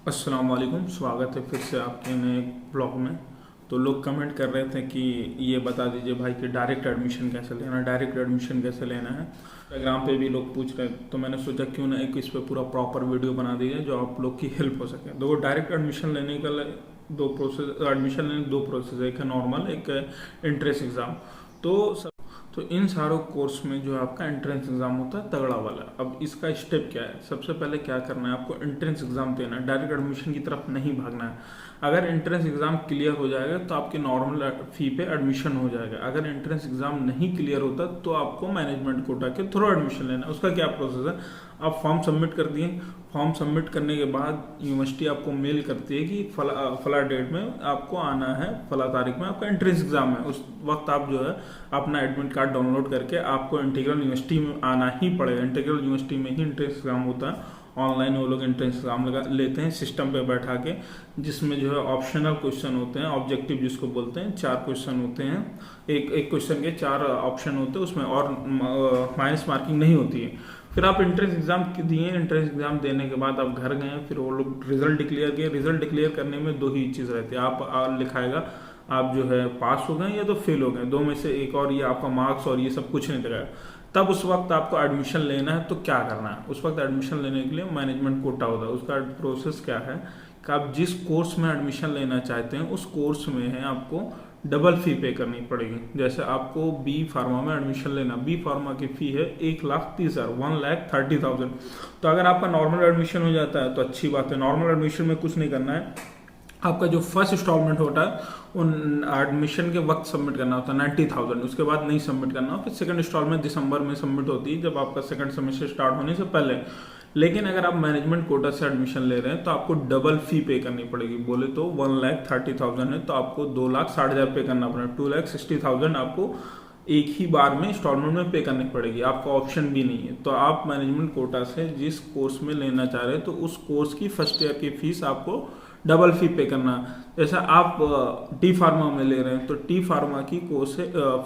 अस्सलाम वालेकुम, स्वागत है फिर से आपके नए ब्लॉग में। तो लोग कमेंट कर रहे थे कि ये बता दीजिए भाई कि डायरेक्ट एडमिशन कैसे लेना है, डायरेक्ट एडमिशन कैसे लेना है। इंस्टाग्राम पे भी लोग पूछ रहे हैं, तो मैंने सोचा क्यों ना एक इस पे पूरा प्रॉपर वीडियो बना दिया जो आप लोग की हेल्प हो सके। दो डायरेक्ट एडमिशन लेने का दो प्रोसेस, एडमिशन लेने के दो प्रोसेस है, एक है नॉर्मल, एक है एंट्रेंस एग्ज़ाम। तो इन सारों कोर्स में जो आपका एंट्रेंस एग्जाम होता है तगड़ा वाला। अब इसका स्टेप क्या है, सबसे पहले क्या करना है, आपको एंट्रेंस एग्जाम देना है, डायरेक्ट एडमिशन की तरफ नहीं भागना है। अगर एंट्रेंस एग्जाम क्लियर हो जाएगा तो आपकी नॉर्मल फी पे एडमिशन हो जाएगा। अगर एंट्रेंस एग्जाम नहीं क्लियर होता तो आपको मैनेजमेंट कोटा के थ्रू एडमिशन लेना है। उसका क्या प्रोसेस है, आप फॉर्म सबमिट कर दिए, फॉर्म सबमिट करने के बाद यूनिवर्सिटी आपको मेल करती है कि फला डेट में आपको आना है, फला तारीख में आपका एंट्रेंस एग्जाम है। उस वक्त आप जो है अपना एडमिट कार्ड डाउनलोड करके आपको इंटीग्रल यूनिवर्सिटी में आना ही पड़ेगा। इंटीग्रल यूनिवर्सिटी में ही एंट्रेंस एग्जाम होता है। ऑनलाइन वो लोग एंट्रेंस एग्जाम लेते हैं सिस्टम पे बैठा के, जिसमें जो है ऑप्शनल क्वेश्चन होते हैं, ऑब्जेक्टिव जिसको बोलते हैं। 4 क्वेश्चन होते हैं, एक क्वेश्चन के 4 ऑप्शन होते हैं उसमें, और माइनस मार्किंग नहीं होती है। फिर आप एंट्रेंस एग्जाम दिए, एंट्रेंस एग्जाम देने के बाद आप घर गए, फिर वो लोग रिजल्ट डिक्लेयर किए। रिजल्ट डिक्लेयर करने में 2 ही चीज़ रहती है, आप लिखाएगा आप जो है पास हो गए या तो फेल हो गए, 2 में से एक, और ये आपका मार्क्स और ये सब कुछ नहीं दिखाएगा। तब उस वक्त आपको एडमिशन लेना है। तो क्या करना है, उस वक्त एडमिशन लेने के लिए मैनेजमेंट कोटा होता है। उसका प्रोसेस क्या है कि आप जिस कोर्स में एडमिशन लेना चाहते हैं उस कोर्स में है आपको डबल फी पे करनी पड़ेगी। जैसे आपको बी फार्मा में एडमिशन लेना, बी फार्मा की फी है 1,30,000, 1,30,000। तो अगर आपका नॉर्मल एडमिशन हो जाता है तो अच्छी बात है। नॉर्मल एडमिशन में कुछ नहीं करना है, आपका जो फर्स्ट इंस्टॉलमेंट होता है उन एडमिशन के वक्त सबमिट करना होता है 90,000, उसके बाद नहीं सबमिट करना। फिर सेकंड इंस्टॉलमेंट दिसंबर में सबमिट होती है, जब आपका सेकंड सेमेस्टर स्टार्ट होने से पहले। लेकिन अगर आप मैनेजमेंट कोटा से एडमिशन ले रहे हैं तो आपको डबल फी पे करनी पड़ेगी। बोले तो 1,30,000 है तो आपको 2,60,000 पे करना पड़ेगा। 2,60,000 आपको एक ही बार में इंस्टॉलमेंट में पे करनी पड़ेगी, आपका ऑप्शन भी नहीं है। तो आप मैनेजमेंट कोटा से जिस कोर्स में लेना चाह रहे हैं तो उस कोर्स की फर्स्ट ईयर की फीस आपको डबल फी पे करना। जैसा आप टी फार्मा में ले रहे हैं तो टी फार्मा की कोर्स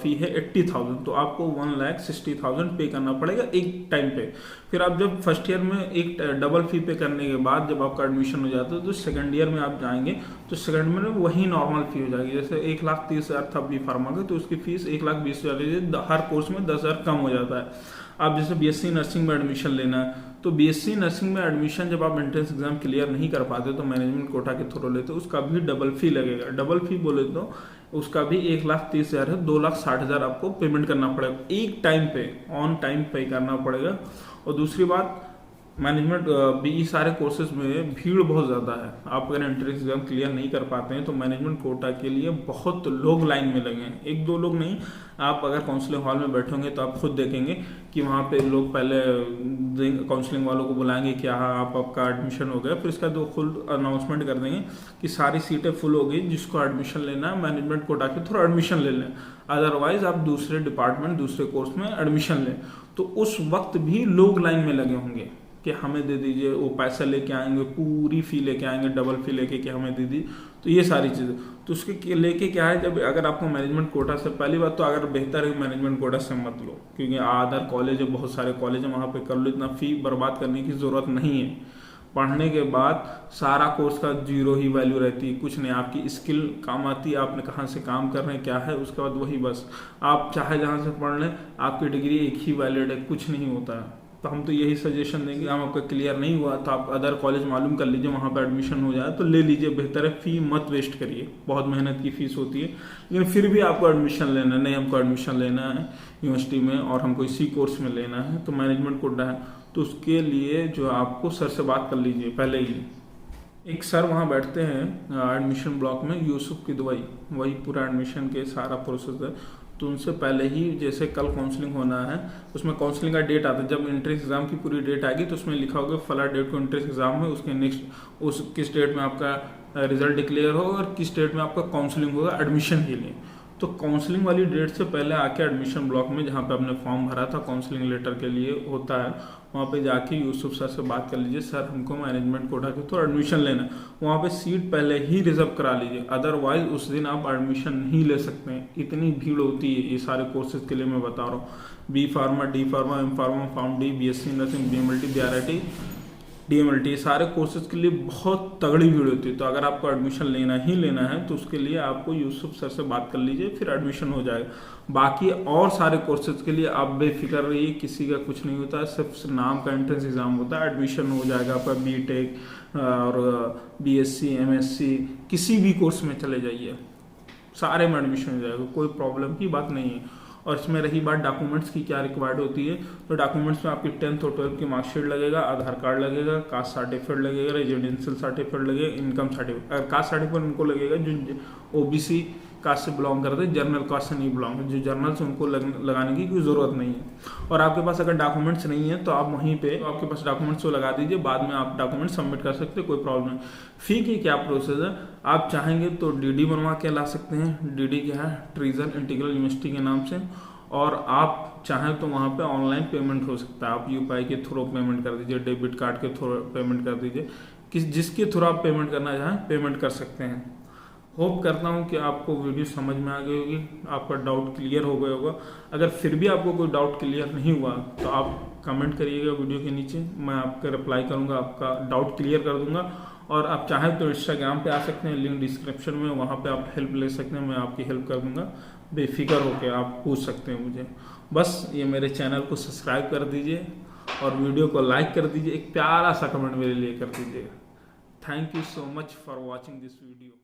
फी है 80,000, तो आपको 1,60,000 पे करना पड़ेगा एक टाइम पे। फिर आप जब फर्स्ट ईयर में एक डबल फी पे करने के बाद जब आपका एडमिशन हो जाता है तो सेकंड ईयर में आप जाएंगे तो सेकंड में वही नॉर्मल फी हो जाएगी। जैसे 1,30,000 था बी फार्मा का, तो उसकी फीस 1,20,000, हर कोर्स में 10,000 कम हो जाता है। आप जैसे बीएससी नर्सिंग में एडमिशन लेना है तो बीएससी नर्सिंग में एडमिशन जब आप एंट्रेंस एग्जाम क्लियर नहीं कर पाते तो मैनेजमेंट कोटा के थ्रू लेते, उसका भी डबल फी लगेगा। डबल फी बोले तो उसका भी 1,30,000 है, 2,60,000 आपको पेमेंट करना पड़ेगा एक टाइम पे, ऑन टाइम पे करना पड़ेगा। और दूसरी बात, मैनेजमेंट बी सारे कोर्सेज में भीड़ बहुत ज़्यादा है। आप अगर एंट्रेंस एग्जाम क्लियर नहीं कर पाते हैं तो मैनेजमेंट कोटा के लिए बहुत लोग लाइन में लगे हैं, 1-2 लोग नहीं। आप अगर काउंसलिंग हॉल में बैठोगे तो आप खुद देखेंगे कि वहाँ पे लोग पहले काउंसलिंग वालों को बुलाएंगे कि हाँ आपका एडमिशन हो गया, फिर इसका दो खुद अनाउंसमेंट कर देंगे कि सारी सीटें फुल हो गई, जिसको एडमिशन लेना है मैनेजमेंट कोटा के थ्रू एडमिशन ले लें, अदरवाइज आप दूसरे डिपार्टमेंट दूसरे कोर्स में एडमिशन लें। तो उस वक्त भी लोग लाइन में लगे होंगे कि हमें दे दीजिए, वो पैसा लेके आएंगे, पूरी फी लेके आएंगे, डबल फी लेके कि हमें दे दी। तो ये सारी चीज़ें तो उसके लेके क्या है, जब अगर आपको मैनेजमेंट कोटा से, पहली बात तो अगर बेहतर है मैनेजमेंट कोटा से मत लो, क्योंकि अदर कॉलेज है, बहुत सारे कॉलेज है, वहाँ पे कर लो, इतना फी बर्बाद करने की ज़रूरत नहीं है। पढ़ने के बाद सारा कोर्स का 0 ही वैल्यू रहती है, कुछ नहीं, आपकी स्किल काम आती है, आपने कहाँ से काम कर रहे हैं क्या है, उसके बाद वही बस आप चाहे जहाँ से पढ़ लें, आपकी डिग्री एक ही वैलिड है, कुछ नहीं होता है। तो हम तो यही सजेशन देंगे, हम आपका क्लियर नहीं हुआ तो आप अदर कॉलेज मालूम कर लीजिए, वहाँ पर एडमिशन हो जाए तो ले लीजिए, बेहतर है। फ़ी मत वेस्ट करिए, बहुत मेहनत की फ़ीस होती है। लेकिन फिर भी आपको एडमिशन लेना है, नहीं हमको एडमिशन लेना है यूनिवर्सिटी में और हमको इसी कोर्स में लेना है तो मैनेजमेंट कोटा है, तो उसके लिए जो आपको सर से बात कर लीजिए पहले ही। एक सर वहाँ बैठते हैं एडमिशन ब्लॉक में, यूसुफ की दुबई, वही पूरा एडमिशन के सारा प्रोसेस है। तो उनसे पहले ही, जैसे कल काउंसलिंग होना है, उसमें काउंसलिंग का डेट आता है, जब एंट्रेंस एग्जाम की पूरी डेट आएगी तो उसमें लिखा होगा फला डेट को एंट्रेंस एग्जाम है, उसके नेक्स्ट उस किस डेट में आपका रिजल्ट डिक्लेयर होगा और किस डेट में आपका काउंसलिंग होगा एडमिशन के लिए। तो काउंसलिंग वाली डेट से पहले आके एडमिशन ब्लॉक में, जहाँ पे आपने फॉर्म भरा था काउंसलिंग लेटर के लिए होता है, वहाँ पे जाके यूसुफ सर से बात कर लीजिए, सर हमको मैनेजमेंट कोटा के तो एडमिशन लेना है। वहाँ पे सीट पहले ही रिजर्व करा लीजिए, अदरवाइज उस दिन आप एडमिशन नहीं ले सकते हैं। इतनी भीड़ होती है ये सारे कोर्सेज के लिए, मैं बता रहा हूँ। B pharma, D pharma, M pharma, pharm D, BSc nursing, BMLT, BRIT, DMLT, सारे कोर्सेज के लिए बहुत तगड़ी वीडियो होती है। तो अगर आपको एडमिशन लेना ही लेना है तो उसके लिए आपको यूसुफ सर से बात कर लीजिए, फिर एडमिशन हो जाएगा। बाकी और सारे कोर्सेज के लिए आप बेफिक्र रहिए, किसी का कुछ नहीं होता है, सिर्फ नाम का एंट्रेंस एग्जाम होता है, एडमिशन हो जाएगा आपका। BTech और BSc MSc किसी भी कोर्स में चले जाइए, सारे में एडमिशन हो जाएगा, कोई प्रॉब्लम की बात नहीं है। और इसमें रही बात डॉक्यूमेंट्स की क्या रिक्वायर्ड होती है, तो डॉक्यूमेंट्स में आपकी 10th और 12th की मार्कशीट लगेगा, आधार कार्ड लगेगा, कास्ट सर्टिफिकेट लगेगा, रेजिडेंशियल सर्टिफिकेट लगेगा, इनकम सर्टिफिकेट। अगर कास्ट सर्टिफिकेट उनको लगेगा जो OBC कास्ट से बिलोंग करते हैं, जनरल कास्ट से नहीं बिलोंग, जो जनरल से उनको लगाने की कोई ज़रूरत नहीं है। और आपके पास अगर डॉक्यूमेंट्स नहीं है तो आप वहीं पे आपके पास डॉक्यूमेंट्स को लगा दीजिए, बाद में आप डॉक्यूमेंट सबमिट कर सकते हैं, कोई प्रॉब्लम नहीं। फी की क्या प्रोसेस है, आप चाहेंगे तो DD बनवा के ला सकते हैं। DD क्या है, ट्रीजन इंटीग्रल यूनिवर्सिटी के नाम से। और आप चाहें तो वहाँ पे ऑनलाइन पेमेंट हो सकता है, आप UPI के थ्रू पेमेंट कर दीजिए, डेबिट कार्ड के थ्रू पेमेंट कर दीजिए, जिसके थ्रू आप पेमेंट करना चाहें पेमेंट कर सकते हैं। होप करता हूँ कि आपको वीडियो समझ में आ गई होगी, आपका डाउट क्लियर हो गया होगा। अगर फिर भी आपको कोई डाउट क्लियर नहीं हुआ तो आप कमेंट करिएगा वीडियो के नीचे, मैं आपका रिप्लाई करूँगा, आपका डाउट क्लियर कर दूँगा। और आप चाहें तो इंस्टाग्राम पे आ सकते हैं, लिंक डिस्क्रिप्शन में, वहाँ पे आप हेल्प ले सकते हैं, मैं आपकी हेल्प कर दूँगा। बेफिक्र होकर आप पूछ सकते हैं मुझे। बस ये मेरे चैनल को सब्सक्राइब कर दीजिए और वीडियो को लाइक कर दीजिए, एक प्यारा सा कमेंट मेरे लिए कर दीजिएगा। Thank you so much for watching this video.